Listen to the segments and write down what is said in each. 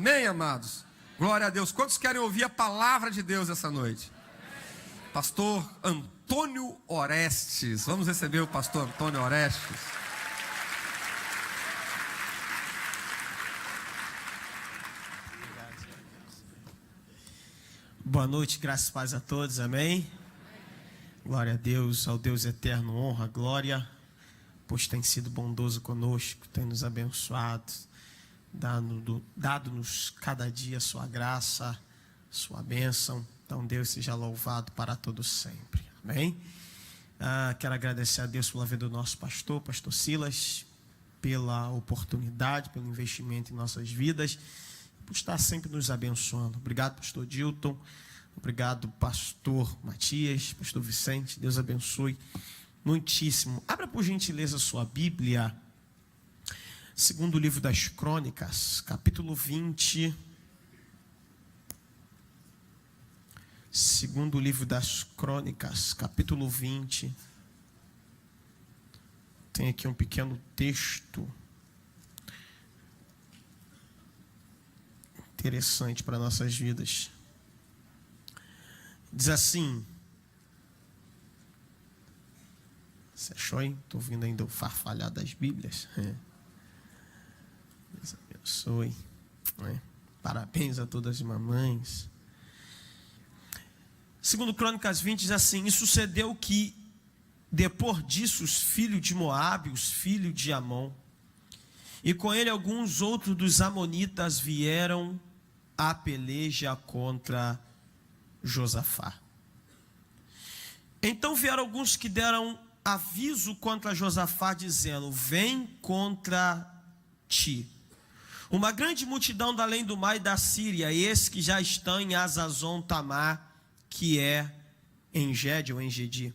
Amém, amados? Glória a Deus. Quantos querem ouvir a palavra de Deus essa noite? Pastor Antônio Orestes. Vamos receber o pastor Antônio Orestes. Boa noite, graças e paz a todos, amém? Glória a Deus, ao Deus eterno, honra, glória, pois tem sido bondoso conosco, tem nos abençoado, dado-nos cada dia sua graça, sua bênção. Então Deus seja louvado para todos sempre, amém? Quero agradecer a Deus pela vida do nosso pastor Silas, pela oportunidade, pelo investimento em nossas vidas, por estar sempre nos abençoando. Obrigado, pastor Dilton. Obrigado, pastor Matias, pastor Vicente. Deus abençoe muitíssimo. Abra por gentileza sua Bíblia. Segundo livro das Crônicas, capítulo 20. Segundo livro das Crônicas, capítulo 20. Tem aqui um pequeno texto interessante para nossas vidas. Diz assim. Você achou, hein? Estou ouvindo ainda o farfalhar das Bíblias. Deus abençoe. Parabéns a todas as mamães. Segundo Crônicas 20 diz assim: e sucedeu que depois disso os filhos de Moabe, os filhos de Amon, e com ele alguns outros dos amonitas vieram a peleja contra Josafá. Então vieram alguns que deram aviso contra Josafá, dizendo: vem contra ti uma grande multidão da além do mar e da Síria, e esses que já estão em Azazon Tamar, que é em Gede ou em Gedi.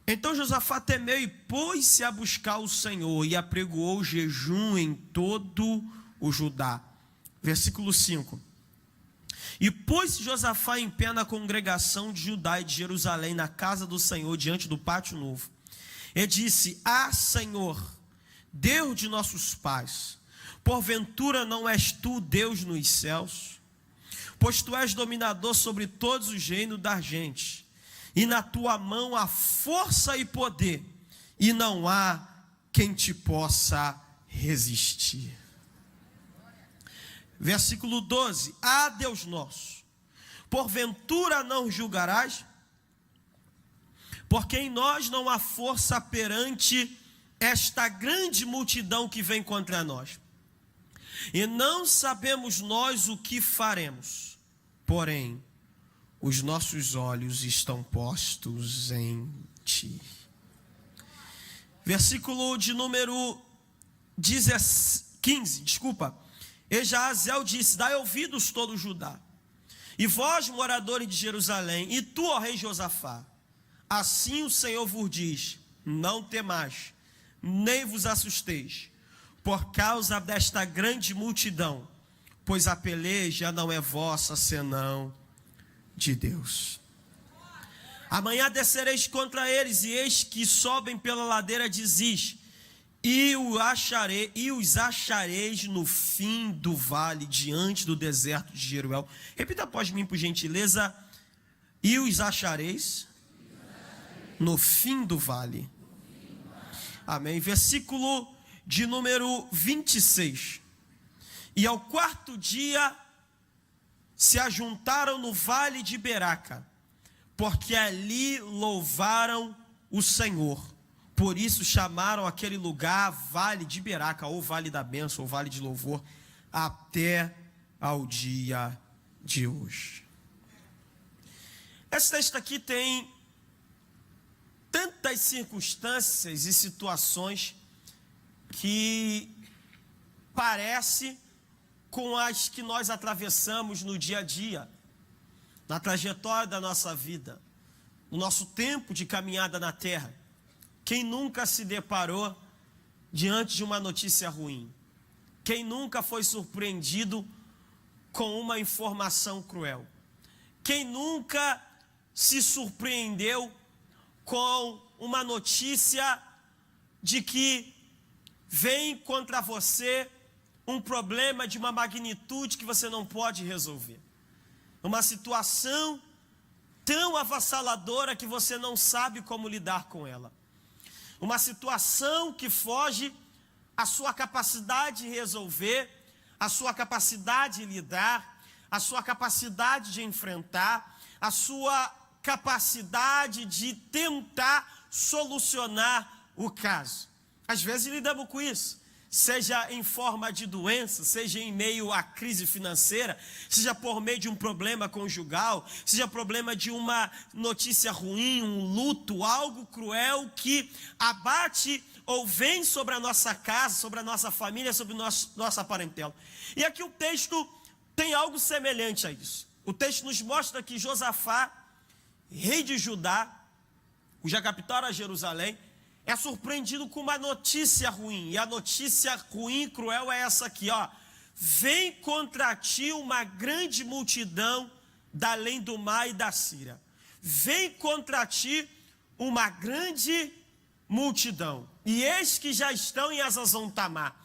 Então Josafá temeu e pôs-se a buscar o Senhor, e apregoou jejum em todo o Judá. Versículo 5. E pôs-se Josafá em pé na congregação de Judá e de Jerusalém, na casa do Senhor, diante do pátio novo. E disse: Senhor, Deus de nossos pais, porventura não és tu Deus nos céus? Pois tu és dominador sobre todos os reinos da gente, e na tua mão há força e poder, e não há quem te possa resistir. Versículo 12: Deus nosso, porventura não julgarás? Porque em nós não há força perante esta grande multidão que vem contra nós, e não sabemos nós o que faremos, porém os nossos olhos estão postos em ti. Versículo de número 15, E Jahaziel disse: dai ouvidos todo Judá, e vós, moradores de Jerusalém, e tu, ó rei Josafá, assim o Senhor vos diz: não temais, nem vos assusteis, por causa desta grande multidão, pois a peleja não é vossa, senão de Deus. Amanhã descereis contra eles, e eis que sobem pela ladeira de Ziz, e os achareis no fim do vale, diante do deserto de Jeruel. Repita após mim, por gentileza: e os achareis no fim do vale. Amém. Versículo de número 26. E ao quarto dia se ajuntaram no vale de Beraca, porque ali louvaram o Senhor. Por isso chamaram aquele lugar Vale de Beraca, ou Vale da Bênção, ou Vale de Louvor, até ao dia de hoje. Esse texto aqui tem tantas circunstâncias e situações que parece com as que nós atravessamos no dia a dia, na trajetória da nossa vida, no nosso tempo de caminhada na terra. Quem nunca se deparou diante de uma notícia ruim? Quem nunca foi surpreendido com uma informação cruel? Quem nunca se surpreendeu com uma notícia de que vem contra você um problema de uma magnitude que você não pode resolver. Uma situação tão avassaladora que você não sabe como lidar com ela. Uma situação que foge à sua capacidade de resolver, à sua capacidade de lidar, à sua capacidade de enfrentar, à sua capacidade de tentar solucionar o caso. Às vezes lidamos com isso, seja em forma de doença, seja em meio à crise financeira, seja por meio de um problema conjugal, seja problema de uma notícia ruim, um luto, algo cruel que abate ou vem sobre a nossa casa, sobre a nossa família, sobre nossa parentela. E aqui o texto tem algo semelhante a isso. O texto nos mostra que Josafá, rei de Judá, cuja capital era Jerusalém, é surpreendido com uma notícia ruim. E a notícia ruim e cruel é essa aqui, ó. Vem contra ti uma grande multidão da além do mar e da Síria. Vem contra ti uma grande multidão. E eis que já estão em Hazazon Tamar.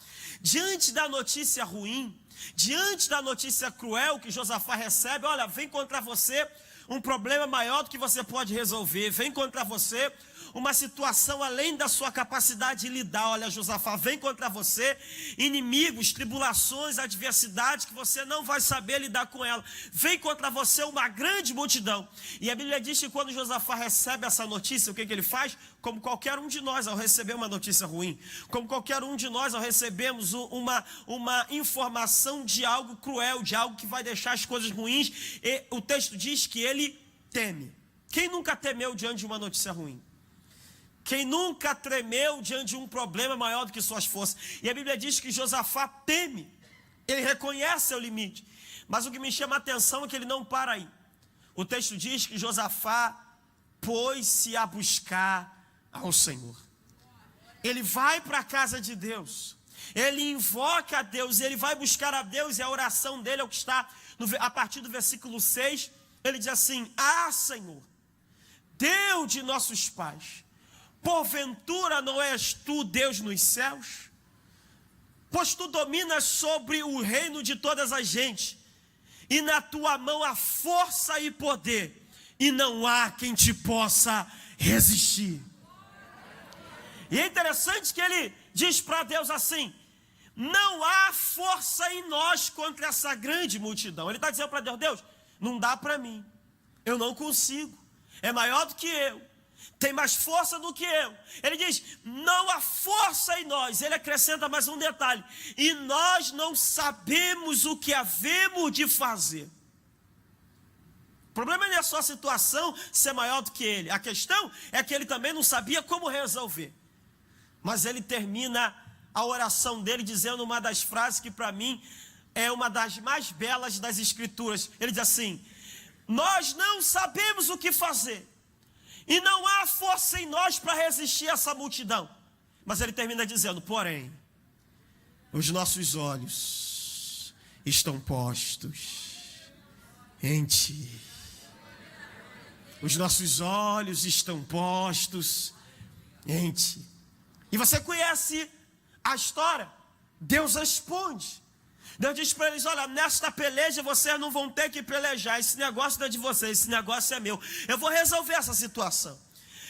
Diante da notícia ruim, diante da notícia cruel que Josafá recebe, olha, vem contra você um problema maior do que você pode resolver. Vem contra você uma situação além da sua capacidade de lidar. Olha, Josafá, vem contra você inimigos, tribulações, adversidades que você não vai saber lidar com ela. Vem contra você uma grande multidão. E a Bíblia diz que quando Josafá recebe essa notícia, o que ele faz? Como qualquer um de nós ao receber uma notícia ruim, como qualquer um de nós ao recebermos uma informação de algo cruel, de algo que vai deixar as coisas ruins, e o texto diz que ele teme. Quem nunca temeu diante de uma notícia ruim? Quem nunca tremeu diante de um problema maior do que suas forças? E a Bíblia diz que Josafá teme, ele reconhece seu limite. Mas o que me chama a atenção é que ele não para aí. O texto diz que Josafá pôs-se a buscar ao Senhor. Ele vai para a casa de Deus, ele invoca a Deus, ele vai buscar a Deus, e a oração dele é o que está a partir do versículo 6, ele diz assim: ah, Senhor, Deus de nossos pais, porventura não és tu Deus nos céus? Pois tu dominas sobre o reino de todas as gentes, e na tua mão há força e poder, e não há quem te possa resistir. E é interessante que ele diz para Deus assim: não há força em nós contra essa grande multidão. Ele está dizendo para Deus: Deus, não dá para mim, eu não consigo, é maior do que eu, tem mais força do que eu. Ele diz: não há força em nós. Ele acrescenta mais um detalhe: e nós não sabemos o que havemos de fazer. O problema não é só a situação ser maior do que ele, a questão é que ele também não sabia como resolver. Mas ele termina a oração dele dizendo uma das frases que para mim é uma das mais belas das Escrituras. Ele diz assim: nós não sabemos o que fazer, e não há força em nós para resistir a essa multidão. Mas ele termina dizendo: porém, os nossos olhos estão postos em ti. Os nossos olhos estão postos em ti. E você conhece a história. Deus responde. Deus diz para eles: olha, nesta peleja vocês não vão ter que pelejar. Esse negócio não é de vocês, esse negócio é meu. Eu vou resolver essa situação.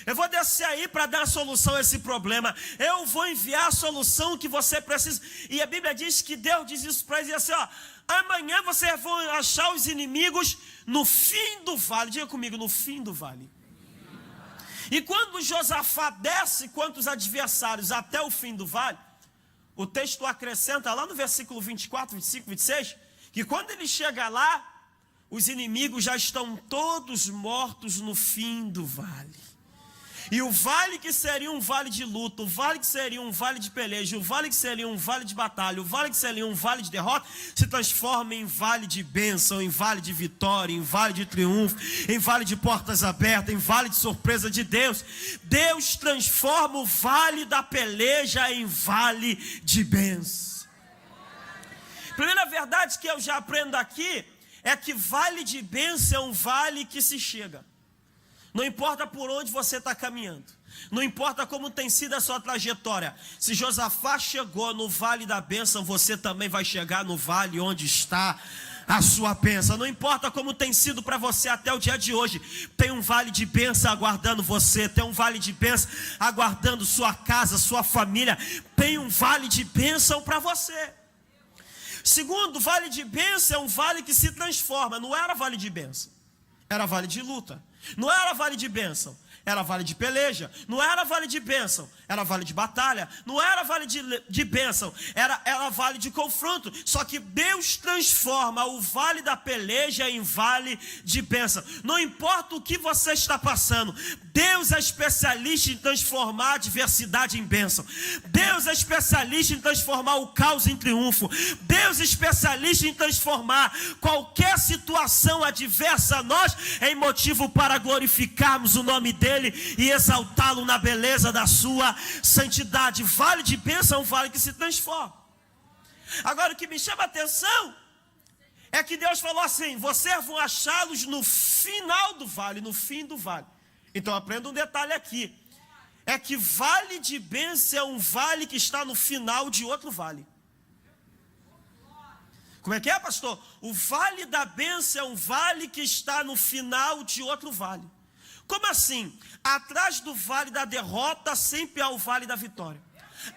Eu vou descer aí para dar a solução a esse problema. Eu vou enviar a solução que você precisa. E a Bíblia diz que Deus diz isso para eles assim: ó, amanhã vocês vão achar os inimigos no fim do vale. Diga comigo: no fim do vale. E quando Josafá desce contra os adversários até o fim do vale, o texto acrescenta lá no versículo 24, 25, 26, que quando ele chega lá, os inimigos já estão todos mortos no fim do vale. E o vale que seria um vale de luto, o vale que seria um vale de peleja, o vale que seria um vale de batalha, o vale que seria um vale de derrota, se transforma em vale de bênção, em vale de vitória, em vale de triunfo, em vale de portas abertas, em vale de surpresa de Deus. Deus transforma o vale da peleja em vale de bênção. Primeira verdade que eu já aprendo aqui é que vale de bênção é um vale que se chega. Não importa por onde você está caminhando. Não importa como tem sido a sua trajetória. Se Josafá chegou no vale da bênção, você também vai chegar no vale onde está a sua bênção. Não importa como tem sido para você até o dia de hoje. Tem um vale de bênção aguardando você. Tem um vale de bênção aguardando sua casa, sua família. Tem um vale de bênção para você. Segundo, vale de bênção é um vale que se transforma. Não era vale de bênção, era vale de luta. Não era vale de bênção, era vale de peleja. Não era vale de bênção, era vale de batalha. Não era vale de bênção, era vale de confronto. Só que Deus transforma o vale da peleja em vale de bênção. Não importa o que você está passando, Deus é especialista em transformar a adversidade em bênção. Deus é especialista em transformar o caos em triunfo. Deus é especialista em transformar qualquer situação adversa a nós em motivo para glorificarmos o nome dEle e exaltá-lo na beleza da sua santidade. Vale de bênção é um vale que se transforma. Agora, o que me chama a atenção é que Deus falou assim: vocês vão achá-los no final do vale, no fim do vale. Então aprenda um detalhe aqui, é que vale de bênção é um vale que está no final de outro vale. Como é que é, pastor? O vale da bênção é um vale que está no final de outro vale. Como assim? Atrás do vale da derrota sempre há o vale da vitória.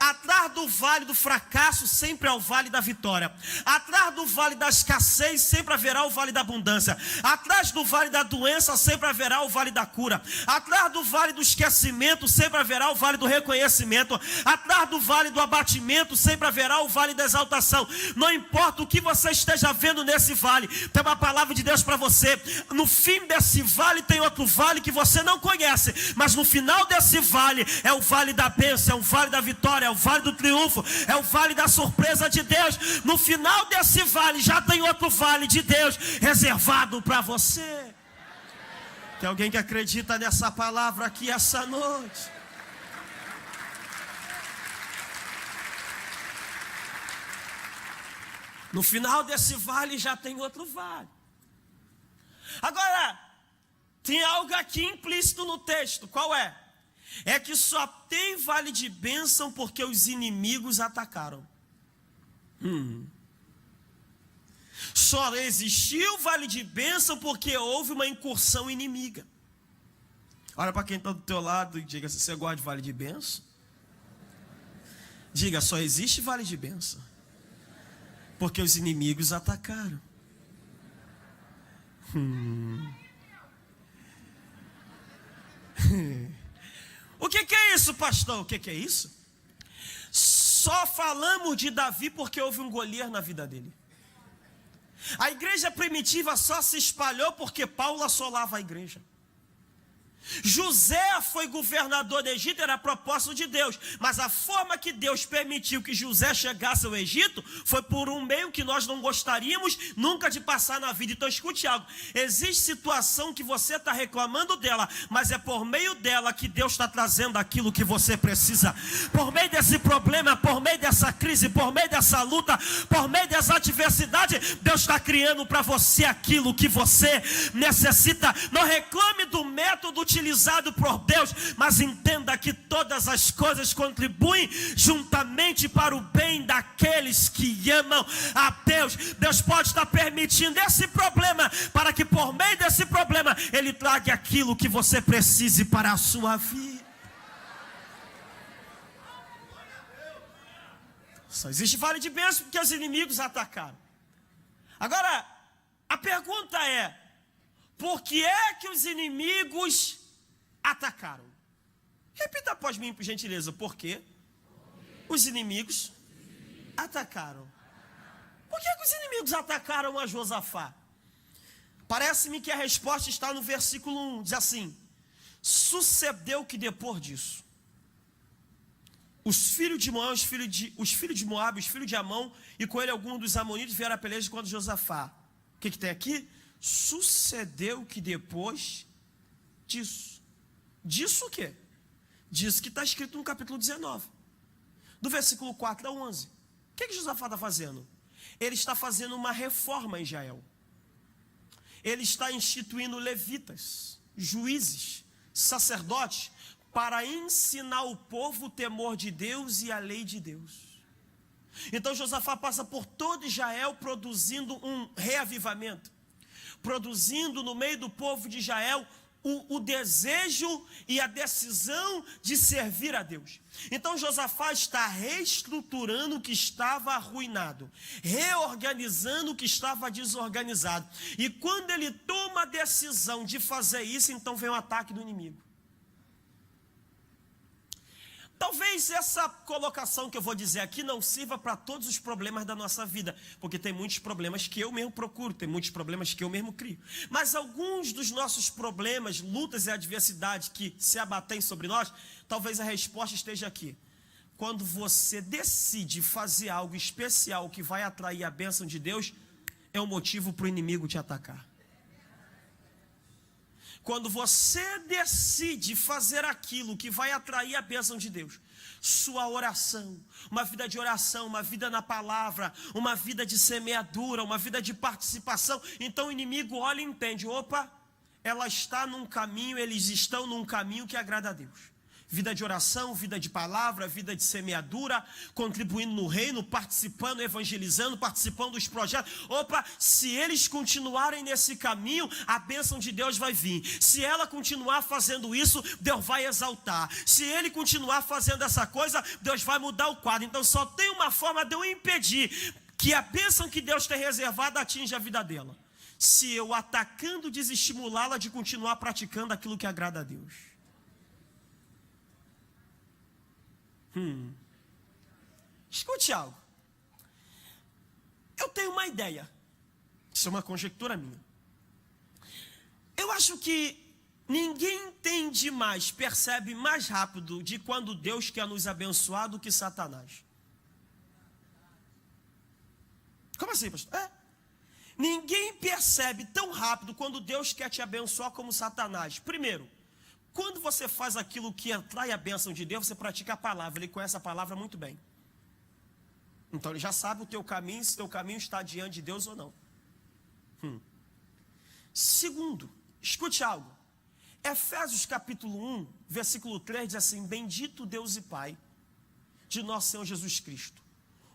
Atrás do vale do fracasso sempre há o vale da vitória. Atrás do vale da escassez sempre haverá o vale da abundância. Atrás do vale da doença sempre haverá o vale da cura. Atrás do vale do esquecimento sempre haverá o vale do reconhecimento. Atrás do vale do abatimento sempre haverá o vale da exaltação. Não importa o que você esteja vendo nesse vale, tem uma palavra de Deus para você. No fim desse vale tem outro vale que você não conhece, mas no final desse vale é o vale da bênção, é o vale da vitória, é o vale do triunfo, é o vale da surpresa de Deus. No final desse vale já tem outro vale de Deus reservado para você. Tem alguém que acredita nessa palavra aqui essa noite? No final desse vale já tem outro vale. Agora, tem algo aqui implícito no texto. Qual é? É que só tem vale de bênção porque os inimigos atacaram. Só existiu vale de bênção porque houve uma incursão inimiga. Olha para quem está do teu lado e diga: se você gosta de vale de bênção, diga: só existe vale de bênção porque os inimigos atacaram. O que é isso, pastor? O que é isso? Só falamos de Davi porque houve um Golias na vida dele. A igreja primitiva só se espalhou porque Paulo assolava a igreja. José foi governador do Egito, era propósito de Deus, mas a forma que Deus permitiu que José chegasse ao Egito foi por um meio que nós não gostaríamos nunca de passar na vida. Então escute algo: existe situação que você está reclamando dela, mas é por meio dela que Deus está trazendo aquilo que você precisa. Por meio desse problema, por meio dessa crise, por meio dessa luta, por meio dessa adversidade, Deus está criando para você aquilo que você necessita. Não reclame do método utilizado por Deus, mas entenda que todas as coisas contribuem juntamente para o bem daqueles que amam a Deus. Deus pode estar permitindo esse problema para que por meio desse problema Ele traga aquilo que você precise para a sua vida. Só existe vale de bênção porque os inimigos atacaram. Agora, a pergunta é: por que é que os inimigos atacaram? Repita após mim, por gentileza. Por quê? Os inimigos atacaram. Por que os inimigos atacaram a Josafá? Parece-me que a resposta está no versículo 1. Diz assim: sucedeu que depois disso, os filhos de Moab, os filhos de Amon, e com ele alguns dos amonitas vieram a peleja contra Josafá. O que tem aqui? Sucedeu que depois disso. Disso o quê? Disso que está escrito no capítulo 19. Do versículo 4 a 11. O que Josafá está fazendo? Ele está fazendo uma reforma em Israel. Ele está instituindo levitas, juízes, sacerdotes para ensinar o povo o temor de Deus e a lei de Deus. Então Josafá passa por todo Israel produzindo um reavivamento, produzindo no meio do povo de Israel o desejo e a decisão de servir a Deus. Então Josafá está reestruturando o que estava arruinado, reorganizando o que estava desorganizado. E quando ele toma a decisão de fazer isso, então vem o ataque do inimigo. Talvez essa colocação que eu vou dizer aqui não sirva para todos os problemas da nossa vida, porque tem muitos problemas que eu mesmo procuro, tem muitos problemas que eu mesmo crio. Mas alguns dos nossos problemas, lutas e adversidades que se abatem sobre nós, talvez a resposta esteja aqui. Quando você decide fazer algo especial que vai atrair a bênção de Deus, é um motivo para o inimigo te atacar. Quando você decide fazer aquilo que vai atrair a bênção de Deus, sua oração, uma vida de oração, uma vida na palavra, uma vida de semeadura, uma vida de participação, então o inimigo olha e entende, opa, ela está num caminho, eles estão num caminho que agrada a Deus. Vida de oração, vida de palavra, vida de semeadura, contribuindo no reino, participando, evangelizando, participando dos projetos. Opa, se eles continuarem nesse caminho, a bênção de Deus vai vir. Se ela continuar fazendo isso, Deus vai exaltar. Se ele continuar fazendo essa coisa, Deus vai mudar o quadro. Então só tem uma forma de eu impedir que a bênção que Deus tem reservada atinja a vida dela. Se eu atacando, desestimulá-la de continuar praticando aquilo que agrada a Deus. Escute algo. Eu tenho uma ideia. Isso é uma conjectura minha. Eu acho que ninguém entende mais, percebe mais rápido de quando Deus quer nos abençoar do que Satanás. Como assim, pastor? Ninguém percebe tão rápido quando Deus quer te abençoar como Satanás. Primeiro, quando você faz aquilo que atrai a bênção de Deus, você pratica a palavra, ele conhece a palavra muito bem. Então ele já sabe o teu caminho, se o teu caminho está diante de Deus ou não. Segundo, escute algo. Efésios capítulo 1, versículo 3 diz assim: bendito Deus e Pai de nosso Senhor Jesus Cristo,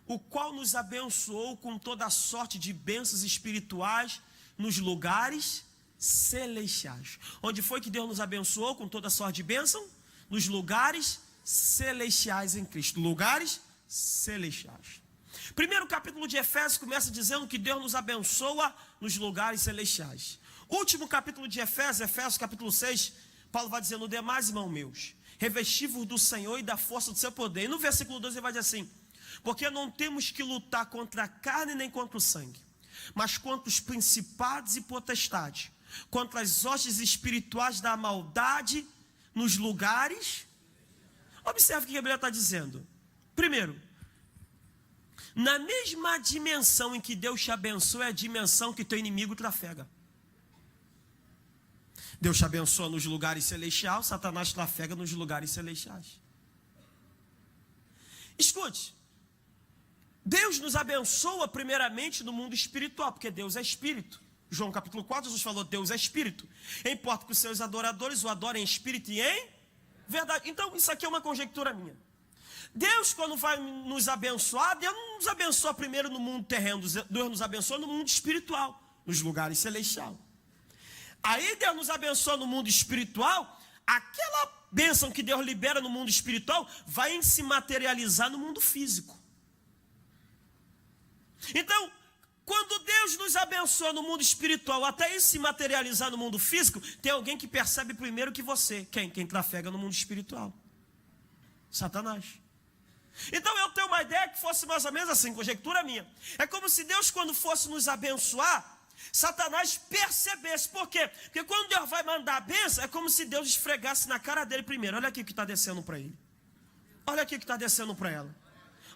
o qual nos abençoou com toda a sorte de bênçãos espirituais nos lugares celestiais. Onde foi que Deus nos abençoou com toda sorte de bênção? Nos lugares celestiais em Cristo. Lugares celestiais. Primeiro capítulo de Efésios começa dizendo que Deus nos abençoa nos lugares celestiais. Último capítulo de Efésios, Efésios capítulo 6, Paulo vai dizendo: demais, irmãos meus, revesti-vos do Senhor e da força do seu poder. E no versículo 12 ele vai dizer assim: porque não temos que lutar contra a carne nem contra o sangue, mas contra os principados e potestades, contra as hostes espirituais da maldade nos lugares. Observe o que a Bíblia está dizendo. Primeiro, na mesma dimensão em que Deus te abençoa, é a dimensão que teu inimigo trafega. Deus te abençoa nos lugares celestiais, Satanás trafega nos lugares celestiais. Escute, Deus nos abençoa primeiramente no mundo espiritual, porque Deus é espírito. João capítulo 4, Jesus falou: Deus é espírito. Importa que os seus adoradores o adorem em espírito e em verdade. Então isso aqui é uma conjectura minha. Deus, quando vai nos abençoar, Deus não nos abençoa primeiro no mundo terreno, Deus nos abençoa no mundo espiritual, nos lugares celestiais. Aí Deus nos abençoa no mundo espiritual, aquela bênção que Deus libera no mundo espiritual vai se materializar no mundo físico. Então, quando Deus nos abençoa no mundo espiritual, até isso se materializar no mundo físico, tem alguém que percebe primeiro que você. Quem trafega no mundo espiritual? Satanás. Então eu tenho uma ideia que fosse mais ou menos assim, conjectura minha. É como se Deus, quando fosse nos abençoar, Satanás percebesse. Por quê? Porque quando Deus vai mandar a bênção, é como se Deus esfregasse na cara dele primeiro. Olha aqui o que está descendo para ele. Olha aqui o que está descendo para ela.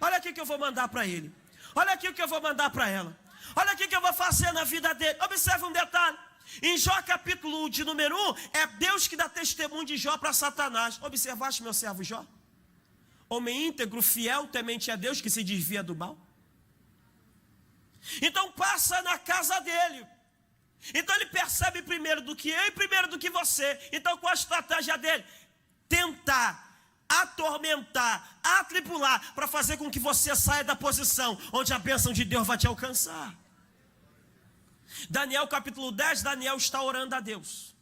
Olha aqui o que eu vou mandar para ele. Olha aqui o que eu vou mandar para ela. Olha aqui o que eu vou fazer na vida dele. Observe um detalhe. Em Jó capítulo 1, de número 1, é Deus que dá testemunho de Jó para Satanás. Observaste meu servo Jó? Homem íntegro, fiel, temente a Deus, que se desvia do mal. Então passa na casa dele. Então ele percebe primeiro do que eu e primeiro do que você. Então qual a estratégia dele? Tentar atormentar, atribular, para fazer com que você saia da posição onde a bênção de Deus vai te alcançar. Daniel capítulo 10, Daniel está orando a Deus.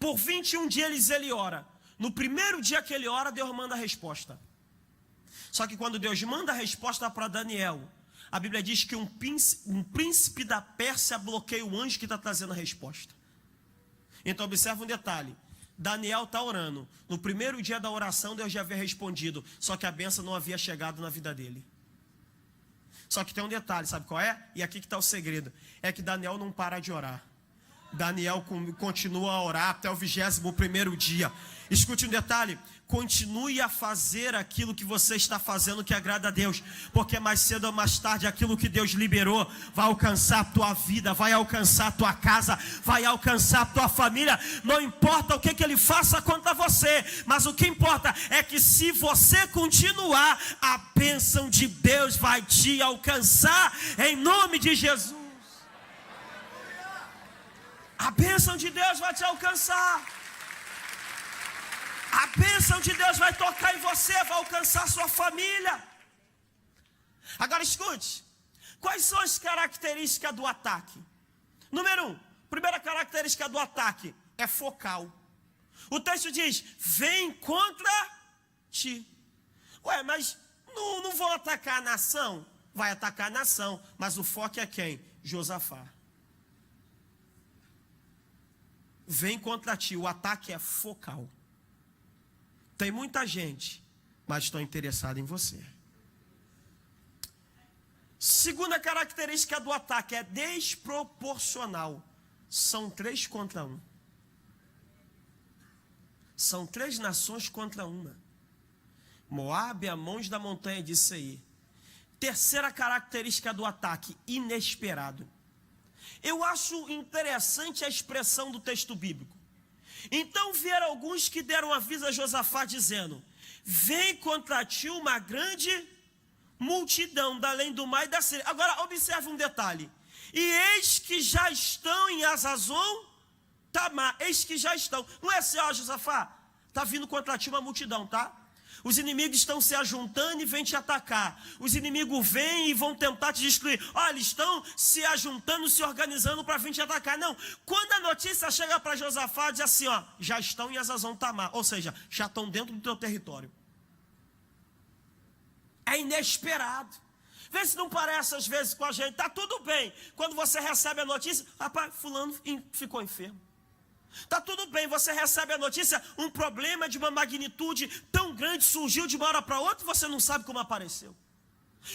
Por 21 dias ele ora. No primeiro dia que ele ora, Deus manda a resposta. Só que quando Deus manda a resposta para Daniel, a Bíblia diz que um príncipe da Pérsia bloqueia o anjo que está trazendo a resposta. Então observa um detalhe. Daniel está orando. No primeiro dia da oração, Deus já havia respondido. Só que a bênção não havia chegado na vida dele. Só que tem um detalhe, sabe qual é? E aqui que está o segredo. É que Daniel não para de orar. Daniel continua a orar até o 21º dia. Escute um detalhe. Continue a fazer aquilo que você está fazendo que agrada a Deus. Porque mais cedo ou mais tarde aquilo que Deus liberou vai alcançar a tua vida, vai alcançar a tua casa, vai alcançar a tua família. Não importa o que ele faça contra você, mas o que importa é que se você continuar, a bênção de Deus vai te alcançar em nome de Jesus. A bênção de Deus vai te alcançar. A bênção de Deus vai tocar em você, vai alcançar a sua família. Agora escute, quais são as características do ataque? Número 1, primeira característica do ataque é focal. O texto diz, vem contra ti. Ué, mas não vão atacar a nação? Vai atacar a nação, mas o foco é quem? Josafá. Vem contra ti, o ataque é focal. Tem muita gente, mas estão interessados em você. Segunda característica do ataque é desproporcional. São 3 contra 1. São 3 nações contra uma. Moabe, Amons da montanha de Seir. Terceira característica do ataque, inesperado. Eu acho interessante a expressão do texto bíblico. Então vieram alguns que deram aviso a Josafá dizendo, vem contra ti uma grande multidão da além do mar e da Síria. Agora observe um detalhe. E eis que já estão em Hazazon Tamar. Eis que já estão. Não é assim, ó Josafá, está vindo contra ti uma multidão, tá? Os inimigos estão se ajuntando e vêm te atacar. Os inimigos vêm e vão tentar te destruir. Olha, eles estão se ajuntando, se organizando para vir te atacar. Não, quando a notícia chega para Josafá, diz assim, ó, já estão em Hazazon Tamar. Ou seja, já estão dentro do teu território. É inesperado. Vê se não parece às vezes com a gente. Tá tudo bem. Quando você recebe a notícia, rapaz, fulano ficou enfermo. Tá tudo bem, você recebe a notícia, um problema de uma magnitude tão grande surgiu de uma hora para outra e você não sabe como apareceu.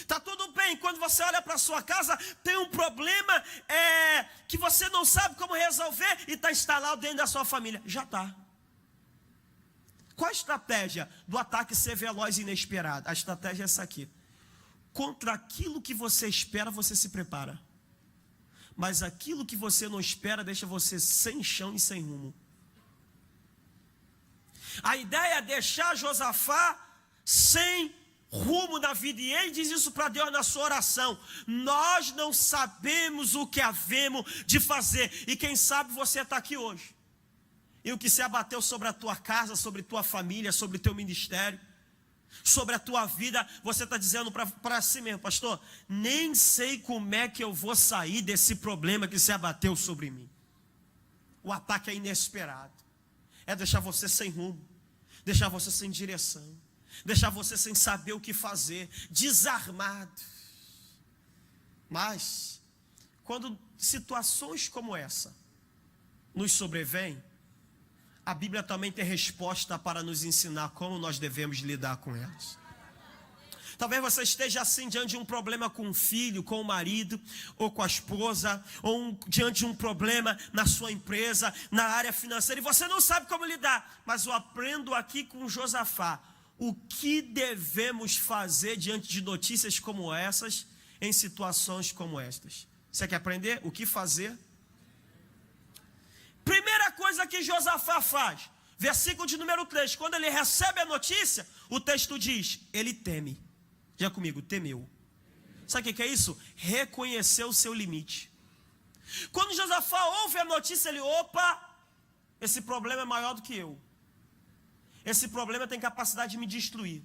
Tá tudo bem, quando você olha para sua casa, tem um problema que você não sabe como resolver e está instalado dentro da sua família. Já está. Qual a estratégia do ataque ser veloz e inesperado? A estratégia é essa aqui. Contra aquilo que você espera, você se prepara. Mas aquilo que você não espera deixa você sem chão e sem rumo. A ideia é deixar Josafá sem rumo na vida. E ele diz isso para Deus na sua oração. Nós não sabemos o que havemos de fazer. E quem sabe você está aqui hoje. E o que se abateu sobre a tua casa, sobre tua família, sobre teu ministério, sobre a tua vida, você está dizendo para si mesmo, pastor, nem sei como é que eu vou sair desse problema que se abateu sobre mim. O ataque é inesperado. É deixar você sem rumo, deixar você sem direção, deixar você sem saber o que fazer, desarmado. Mas, quando situações como essa nos sobrevêm, a Bíblia também tem resposta para nos ensinar como nós devemos lidar com elas. Talvez você esteja assim diante de um problema com o filho, com o marido, ou com a esposa, ou diante de um problema na sua empresa, na área financeira, e você não sabe como lidar. Mas eu aprendo aqui com Josafá, o que devemos fazer diante de notícias como essas, em situações como estas. Você quer aprender o que fazer? Primeira coisa que Josafá faz, versículo de número 3, quando ele recebe a notícia, o texto diz, ele teme. Já comigo, temeu. Sabe o que é isso? Reconheceu o seu limite. Quando Josafá ouve a notícia, ele, opa, esse problema é maior do que eu. Esse problema tem capacidade de me destruir.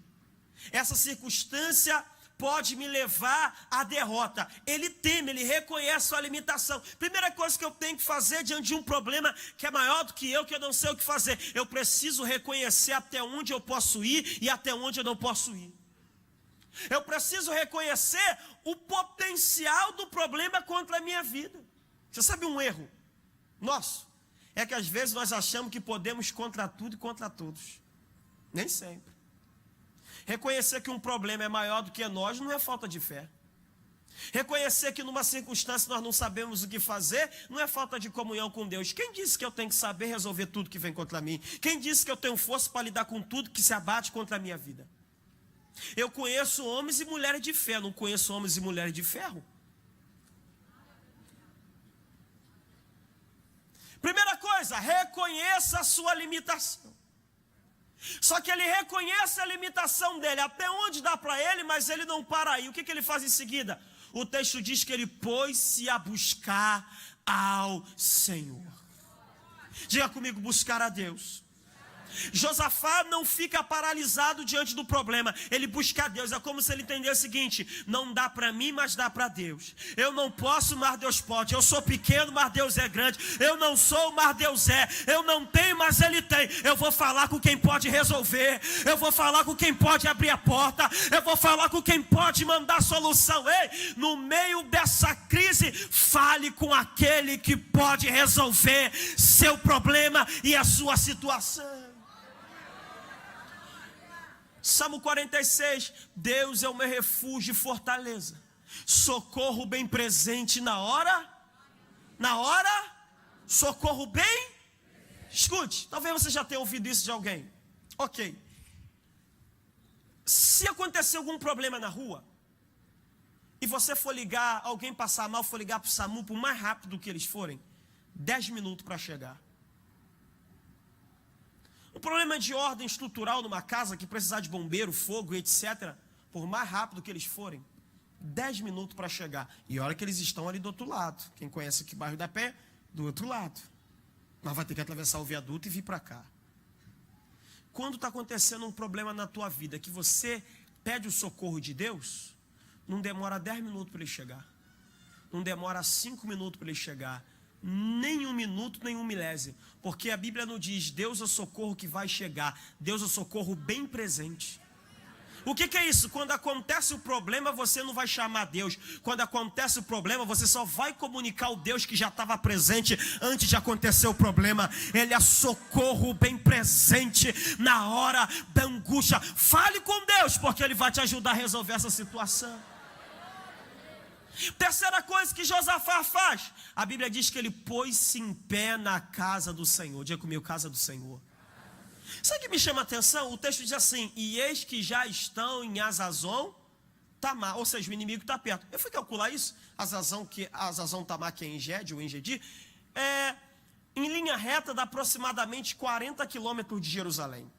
Essa circunstância pode me levar à derrota. Ele teme, ele reconhece sua limitação. Primeira coisa que eu tenho que fazer diante de um problema que é maior do que eu não sei o que fazer. Eu preciso reconhecer até onde eu posso ir e até onde eu não posso ir. Eu preciso reconhecer o potencial do problema contra a minha vida. Você sabe um erro nosso? É que às vezes nós achamos que podemos contra tudo e contra todos. Nem sempre. Reconhecer que um problema é maior do que nós não é falta de fé. Reconhecer que numa circunstância nós não sabemos o que fazer não é falta de comunhão com Deus. Quem disse que eu tenho que saber resolver tudo que vem contra mim? Quem disse que eu tenho força para lidar com tudo que se abate contra a minha vida? Eu conheço homens e mulheres de fé, não conheço homens e mulheres de ferro. Primeira coisa, reconheça a sua limitação. Só que ele reconhece a limitação dele, até onde dá para ele, mas ele não para aí. O que ele faz em seguida? O texto diz que ele pôs-se a buscar ao Senhor. Diga comigo, buscar a Deus. Josafá não fica paralisado diante do problema, ele busca a Deus. É como se ele entendesse o seguinte: não dá para mim, mas dá para Deus. Eu não posso, mas Deus pode. Eu sou pequeno, mas Deus é grande. Eu não sou, mas Deus é. Eu não tenho, mas Ele tem. Eu vou falar com quem pode resolver. Eu vou falar com quem pode abrir a porta. Eu vou falar com quem pode mandar solução. Ei, no meio dessa crise, fale com aquele que pode resolver seu problema e a sua situação. Salmo 46, Deus é o meu refúgio e fortaleza, socorro bem presente na hora, socorro bem, escute, talvez você já tenha ouvido isso de alguém, ok, se acontecer algum problema na rua, e você for ligar, alguém passar mal, for ligar para o SAMU, por mais rápido que eles forem, 10 minutos para chegar. Um problema de ordem estrutural numa casa que precisar de bombeiro, fogo, etc. Por mais rápido que eles forem, 10 minutos para chegar. E olha que eles estão ali do outro lado. Quem conhece aqui o bairro da Pé, do outro lado. Mas vai ter que atravessar o viaduto e vir para cá. Quando está acontecendo um problema na tua vida, que você pede o socorro de Deus, não demora 10 minutos para ele chegar. Não demora 5 minutos para ele chegar. Nem 1 minuto, nem 1 milésimo. Porque a Bíblia não diz Deus é o socorro que vai chegar. Deus é o socorro bem presente. O que é isso? Quando acontece o problema, você não vai chamar Deus. Quando acontece o problema, você só vai comunicar o Deus que já estava presente antes de acontecer o problema. Ele é socorro bem presente na hora da angústia. Fale com Deus, porque Ele vai te ajudar a resolver essa situação. Terceira coisa que Josafá faz, a Bíblia diz que ele pôs-se em pé na casa do Senhor. Diga comigo, casa do Senhor. Sabe o que me chama a atenção? O texto diz assim: e eis que já estão em Hazazon Tamar, ou seja, o inimigo está perto. Eu fui calcular isso, Hazazon Tamar, que é Engedi ou Engedi, em linha reta dá aproximadamente 40 quilômetros de Jerusalém.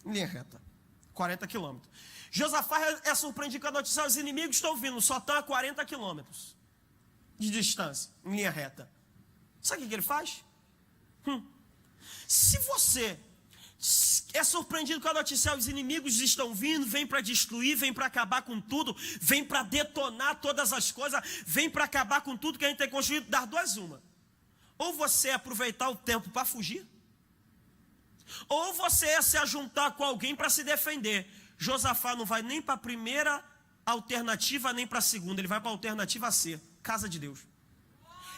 Em linha reta, 40 quilômetros. Josafá é surpreendido com a notícia: os inimigos estão vindo, só estão a 40 quilômetros de distância, em linha reta. Sabe o que ele faz? Se você é surpreendido com a notícia: os inimigos estão vindo, vem para destruir, vem para acabar com tudo, vem para detonar todas as coisas, vem para acabar com tudo que a gente tem construído, das duas uma. Ou você aproveitar o tempo para fugir, ou você se ajuntar com alguém para se defender. Josafá não vai nem para a primeira alternativa, nem para a segunda. Ele vai para a alternativa C, casa de Deus.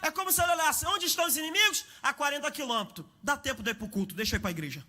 É como se ele olhasse: onde estão os inimigos? A 40 quilômetros. Dá tempo de ir para o culto, deixa eu ir para a igreja.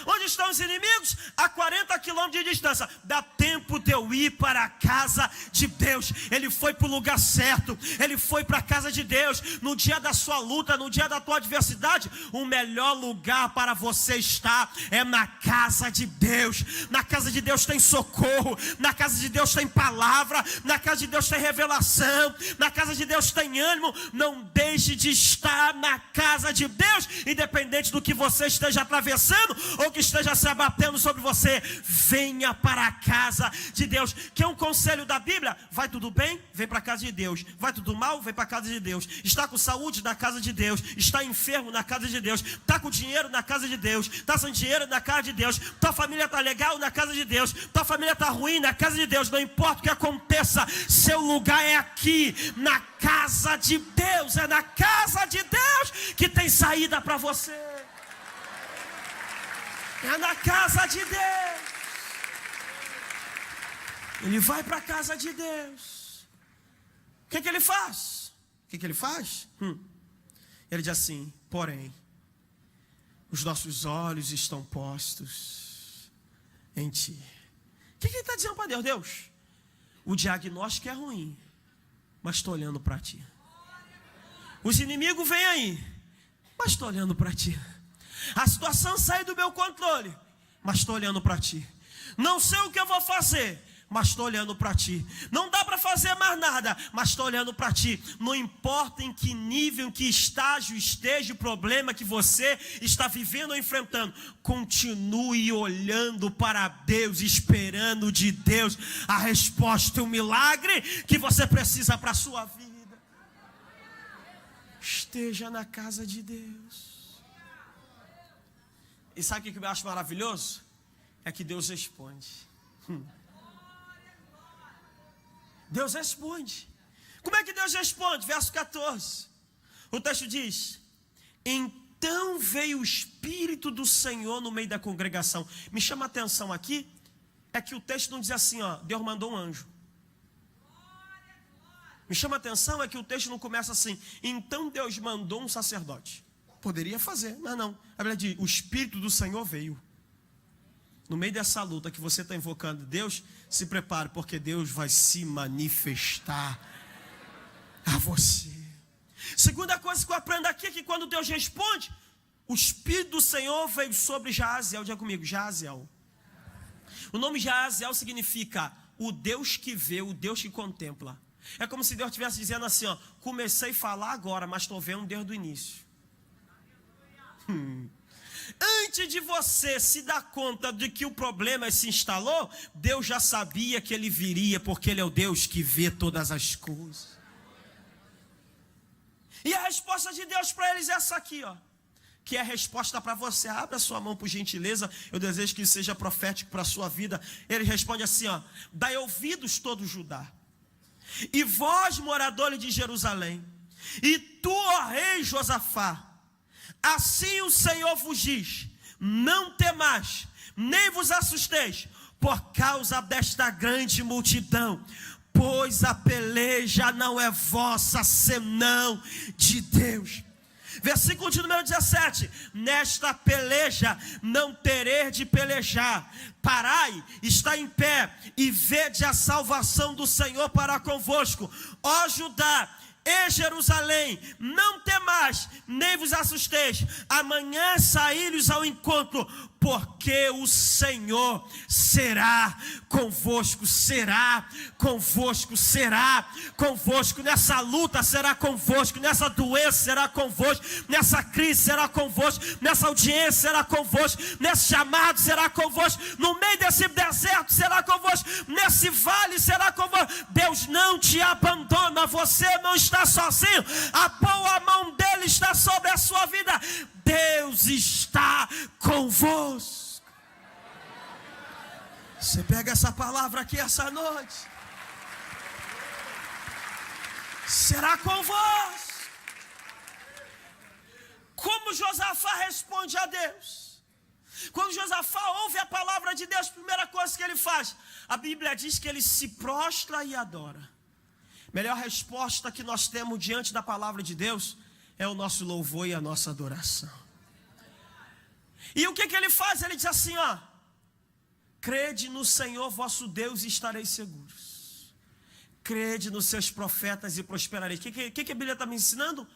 Onde estão os inimigos? A 40 quilômetros de distância. Dá tempo de eu ir para a casa de Deus. Ele foi para o lugar certo. Ele foi para a casa de Deus. No dia da sua luta, no dia da tua adversidade, o melhor lugar para você estar é na casa de Deus. Na casa de Deus tem socorro. Na casa de Deus tem palavra. Na casa de Deus tem revelação. Na casa de Deus tem ânimo. Não deixe de estar na casa de Deus, independente do que você esteja atravessando ou que esteja se abatendo sobre você, venha para a casa de Deus. Quer um conselho da Bíblia? Vai tudo bem? Vem para a casa de Deus. Vai tudo mal? Vem para a casa de Deus. Está com saúde? Na casa de Deus. Está enfermo? Na casa de Deus. Está com dinheiro? Na casa de Deus. Está sem dinheiro? Na casa de Deus. Tua família está legal? Na casa de Deus. Tua família está ruim? Na casa de Deus. Não importa o que aconteça, seu lugar é aqui, na casa de Deus. É na casa de Deus que tem saída para você. É na casa de Deus. Ele vai para a casa de Deus. O que ele faz? O que ele faz? Ele diz assim: porém, os nossos olhos estão postos em ti. O que ele está dizendo para Deus? Deus, o diagnóstico é ruim, mas estou olhando para ti. Os inimigos vêm aí, mas estou olhando para ti. A situação sai do meu controle, mas estou olhando para ti. Não sei o que eu vou fazer, mas estou olhando para ti. Não dá para fazer mais nada, mas estou olhando para ti. Não importa em que nível, em que estágio esteja o problema que você está vivendo ou enfrentando, continue olhando para Deus, esperando de Deus a resposta e o milagre que você precisa para a sua vida. Esteja na casa de Deus. E sabe o que eu acho maravilhoso? É que Deus responde. Deus responde. Como é que Deus responde? Verso 14. O texto diz: então veio o Espírito do Senhor no meio da congregação. Me chama a atenção aqui, é que o texto não diz assim, ó, Deus mandou um anjo. Me chama a atenção é que o texto não começa assim: então Deus mandou um sacerdote. Poderia fazer, mas não. A Bíblia diz: o Espírito do Senhor veio. No meio dessa luta que você está invocando Deus, se prepare, porque Deus vai se manifestar a você. Segunda coisa que eu aprendo aqui é que quando Deus responde, o Espírito do Senhor veio sobre Jaziel. Diga comigo, Jaziel. O nome Jaziel significa o Deus que vê, o Deus que contempla. É como se Deus estivesse dizendo assim, ó: comecei a falar agora, mas estou vendo desde o início. Antes de você se dar conta de que o problema se instalou, Deus já sabia que ele viria, porque ele é o Deus que vê todas as coisas. E a resposta de Deus para eles é essa aqui, ó, que é a resposta para você. Abra sua mão por gentileza, eu desejo que seja profético para a sua vida. Ele responde assim, ó: dai ouvidos todo Judá, e vós, moradores de Jerusalém, e tu, ó rei Josafá, assim o Senhor vos diz: não temais, nem vos assusteis, por causa desta grande multidão, pois a peleja não é vossa, senão de Deus. Versículo de número 17: nesta peleja não tereis de pelejar, parai, está em pé, e vede a salvação do Senhor para convosco, ó Judá e Jerusalém, não temais, nem vos assusteis, amanhã saí-lhes ao encontro, porque o Senhor será convosco, será convosco, será convosco, nessa luta será convosco, nessa doença será convosco, nessa crise será convosco, nessa audiência será convosco, nesse chamado será convosco, no meio desse deserto será convosco, nesse vale será convosco. Deus não te abandona, você não está sozinho, a boa mão dele está sobre a sua vida. Deus está convosco. Você pega essa palavra aqui essa noite. Será convosco. Como Josafá responde a Deus? Quando Josafá ouve a palavra de Deus, a primeira coisa que ele faz, a Bíblia diz que ele se prostra e adora. Melhor resposta que nós temos diante da palavra de Deus é o nosso louvor e a nossa adoração. E o que ele faz? Ele diz assim, ó: crede no Senhor vosso Deus e estareis seguros. Crede nos seus profetas e prosperareis. O que a Bíblia está me ensinando?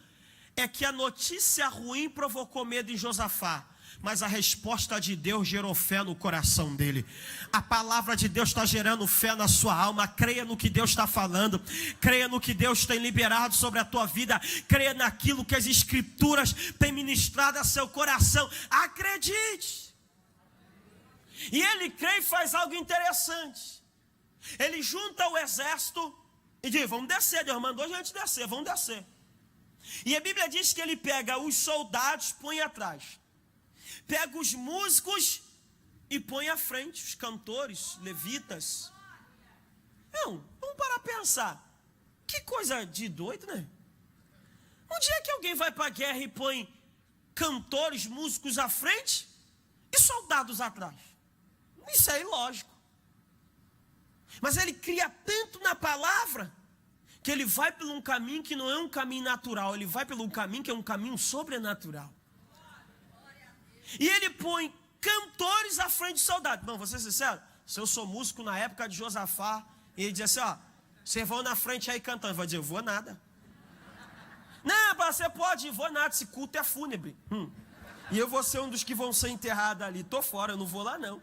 É que a notícia ruim provocou medo em Josafá, mas a resposta de Deus gerou fé no coração dele. A palavra de Deus está gerando fé na sua alma. Creia no que Deus está falando, creia no que Deus tem liberado sobre a tua vida, creia naquilo que as Escrituras têm ministrado a seu coração. Acredite. E ele crê e faz algo interessante. Ele junta o exército e diz: vamos descer, Deus mandou a gente descer, vamos descer. E a Bíblia diz que ele pega os soldados, põe atrás. Pega os músicos e põe à frente, os cantores, levitas. Não, vamos parar para pensar. Que coisa de doido, né? Um dia que alguém vai para a guerra e põe cantores, músicos à frente e soldados atrás. Isso é ilógico. Mas ele cria tanto na palavra que ele vai por um caminho que não é um caminho natural. Ele vai por um caminho que é um caminho sobrenatural. E ele põe cantores à frente de soldados. Não, vou ser sincero, se eu sou músico na época de Josafá, e ele diz assim: ó, vocês vão na frente aí cantando. Vai dizer: eu vou nada. Não, você pode ir, vou nada, esse culto é fúnebre. E eu vou ser um dos que vão ser enterrados ali. Tô fora, eu não vou lá não.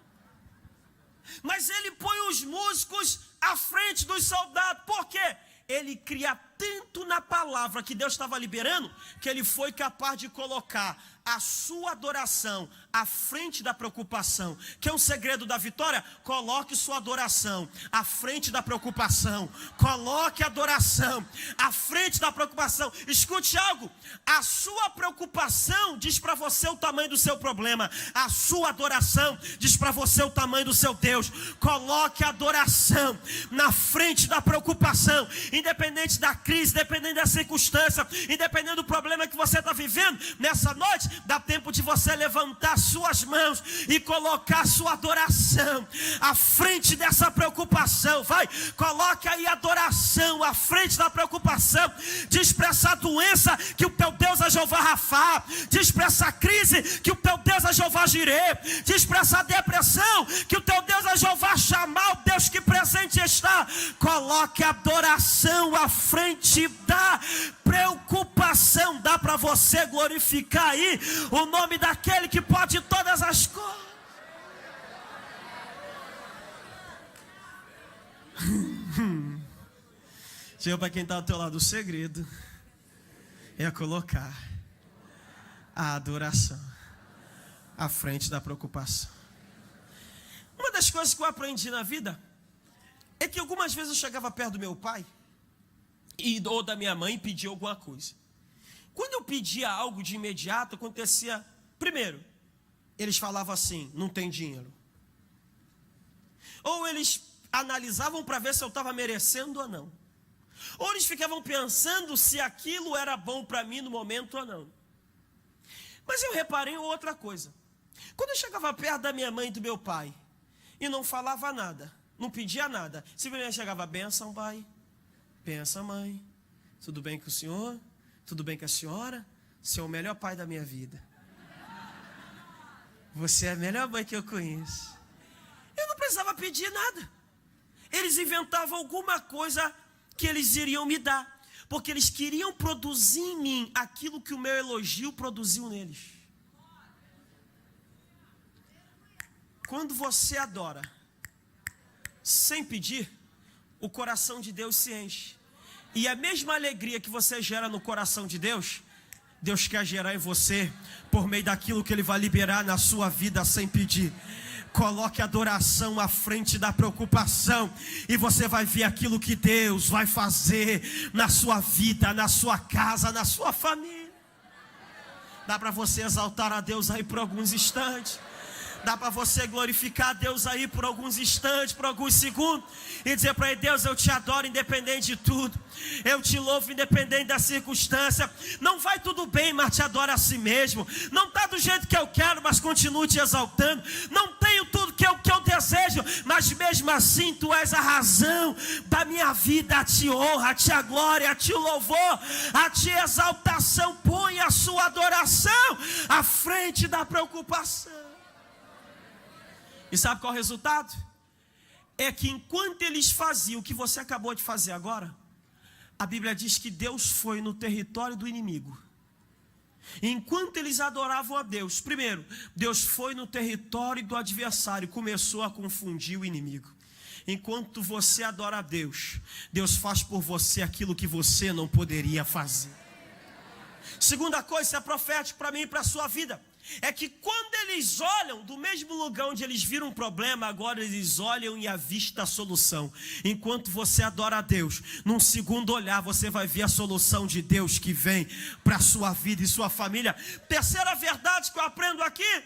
Mas ele põe os músicos à frente dos soldados. Por quê? Ele cria tanto na palavra que Deus estava liberando, que ele foi capaz de colocar a sua adoração à frente da preocupação. Que é um segredo da vitória? Coloque sua adoração à frente da preocupação. Coloque a adoração à frente da preocupação. Escute algo: a sua preocupação diz para você o tamanho do seu problema. A sua adoração diz para você o tamanho do seu Deus. Coloque a adoração na frente da preocupação. Independente da crise, independente da circunstância, independente do problema que você está vivendo, nessa noite dá tempo de você levantar suas mãos e colocar sua adoração à frente dessa preocupação. Vai, coloca aí a adoração à frente da preocupação. Diz para essa doença que o teu Deus é Jeová Rafá. Diz para essa crise que o teu Deus é Jeová Jirê. Diz para essa depressão que o teu Deus é Jeová Chamar, o Deus que presente está. Coloque a adoração à frente da preocupação. Dá para você glorificar aí o nome daquele que pode todas as coisas. Diga para quem está ao teu lado: o segredo é colocar a adoração à frente da preocupação. Uma das coisas que eu aprendi na vida é que algumas vezes eu chegava perto do meu pai ou da minha mãe e pedia alguma coisa. Quando eu pedia algo de imediato, acontecia: primeiro, eles falavam assim: não tem dinheiro. Ou eles analisavam para ver se eu estava merecendo ou não. Ou eles ficavam pensando se aquilo era bom para mim no momento ou não. Mas eu reparei em outra coisa. Quando eu chegava perto da minha mãe e do meu pai e não falava nada, não pedia nada, simplesmente chegava: benção, pai, benção, mãe, tudo bem com o senhor? Tudo bem com a senhora? Você é o melhor pai da minha vida. Você é a melhor mãe que eu conheço. Eu não precisava pedir nada. Eles inventavam alguma coisa que eles iriam me dar, porque eles queriam produzir em mim aquilo que o meu elogio produziu neles. Quando você adora sem pedir, o coração de Deus se enche. E a mesma alegria que você gera no coração de Deus, Deus quer gerar em você por meio daquilo que Ele vai liberar na sua vida sem pedir. Coloque a adoração à frente da preocupação e você vai ver aquilo que Deus vai fazer na sua vida, na sua casa, na sua família. Dá para você exaltar a Deus aí por alguns instantes? Dá para você glorificar a Deus aí por alguns instantes, por alguns segundos, e dizer para Ele: Deus, eu te adoro independente de tudo, eu te louvo independente da circunstância. Não vai tudo bem, mas te adoro a si mesmo. Não está do jeito que eu quero, mas continuo te exaltando. Não tenho tudo que eu desejo, mas mesmo assim tu és a razão da minha vida. A ti honra, a ti a glória, a ti o louvor, a ti a exaltação. Põe a sua adoração à frente da preocupação. E sabe qual é o resultado? É que enquanto eles faziam o que você acabou de fazer agora, a Bíblia diz que Deus foi no território do inimigo. Enquanto eles adoravam a Deus, primeiro, Deus foi no território do adversário e começou a confundir o inimigo. Enquanto você adora a Deus, Deus faz por você aquilo que você não poderia fazer. Segunda coisa, isso é profético para mim e para a sua vida. é que quando eles olham do mesmo lugar onde eles viram um problema, agora eles olham e avistam a solução. Enquanto você adora a Deus, num segundo olhar você vai ver a solução de Deus que vem para a sua vida e sua família. Terceira verdade que eu aprendo aqui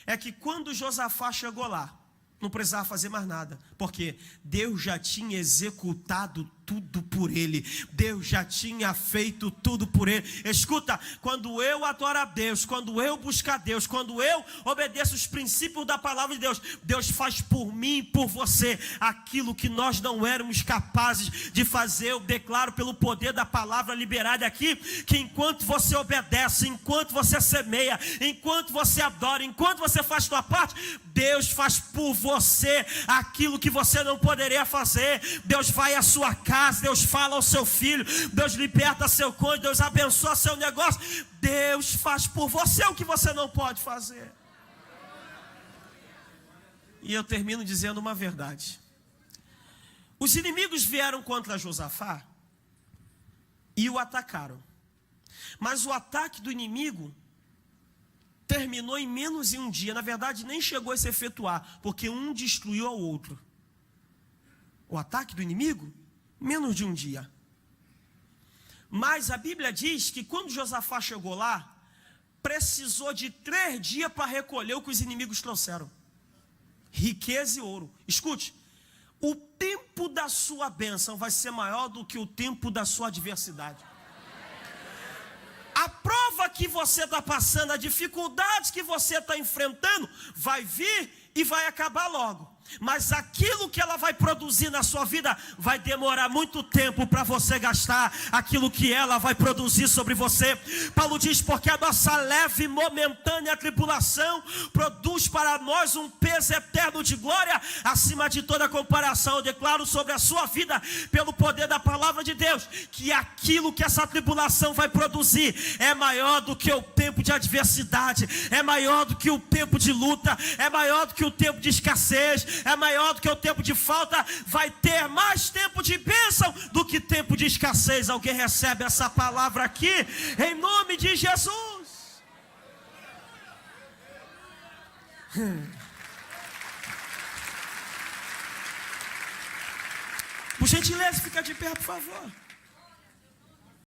é que quando Josafá chegou lá, não precisava fazer mais nada, porque Deus já tinha executado tudo por ele. Deus já tinha feito tudo por ele. Escuta, quando eu adoro a Deus, quando eu busco a Deus, quando eu obedeço os princípios da palavra de Deus, Deus faz por mim e por você aquilo que nós não éramos capazes de fazer. Eu declaro pelo poder da palavra liberada aqui, que enquanto você obedece, enquanto você semeia, enquanto você adora, enquanto você faz sua parte, Deus faz por você aquilo que você não poderia fazer. Deus vai à sua casa, Deus fala ao seu filho, Deus liberta seu cônjuge, Deus abençoa seu negócio. Deus faz por você o que você não pode fazer. E eu termino dizendo uma verdade. Os inimigos vieram contra Josafá e o atacaram. Mas o ataque do inimigo terminou em menos de um dia. Na verdade, nem chegou a se efetuar, porque um destruiu ao outro. O ataque do inimigo, menos de um dia. Mas a Bíblia diz que quando Josafá chegou lá, precisou de 3 dias para recolher o que os inimigos trouxeram: riqueza e ouro. Escute, o tempo da sua bênção vai ser maior do que o tempo da sua adversidade. A prova que você está passando, a dificuldade que você está enfrentando, vai vir e vai acabar logo. Mas aquilo que ela vai produzir na sua vida vai demorar muito tempo para você gastar aquilo que ela vai produzir sobre você. Paulo diz: porque a nossa leve e momentânea tribulação produz para nós um peso eterno de glória acima de toda comparação. Eu declaro sobre a sua vida, pelo poder da palavra de Deus, que aquilo que essa tribulação vai produzir é maior do que o tempo de adversidade, é maior do que o tempo de luta, é maior do que o tempo de escassez, é maior do que o tempo de falta. Vai ter mais tempo de bênção do que tempo de escassez. Alguém recebe essa palavra aqui, em nome de Jesus? Por gentileza, fica de pé, por favor.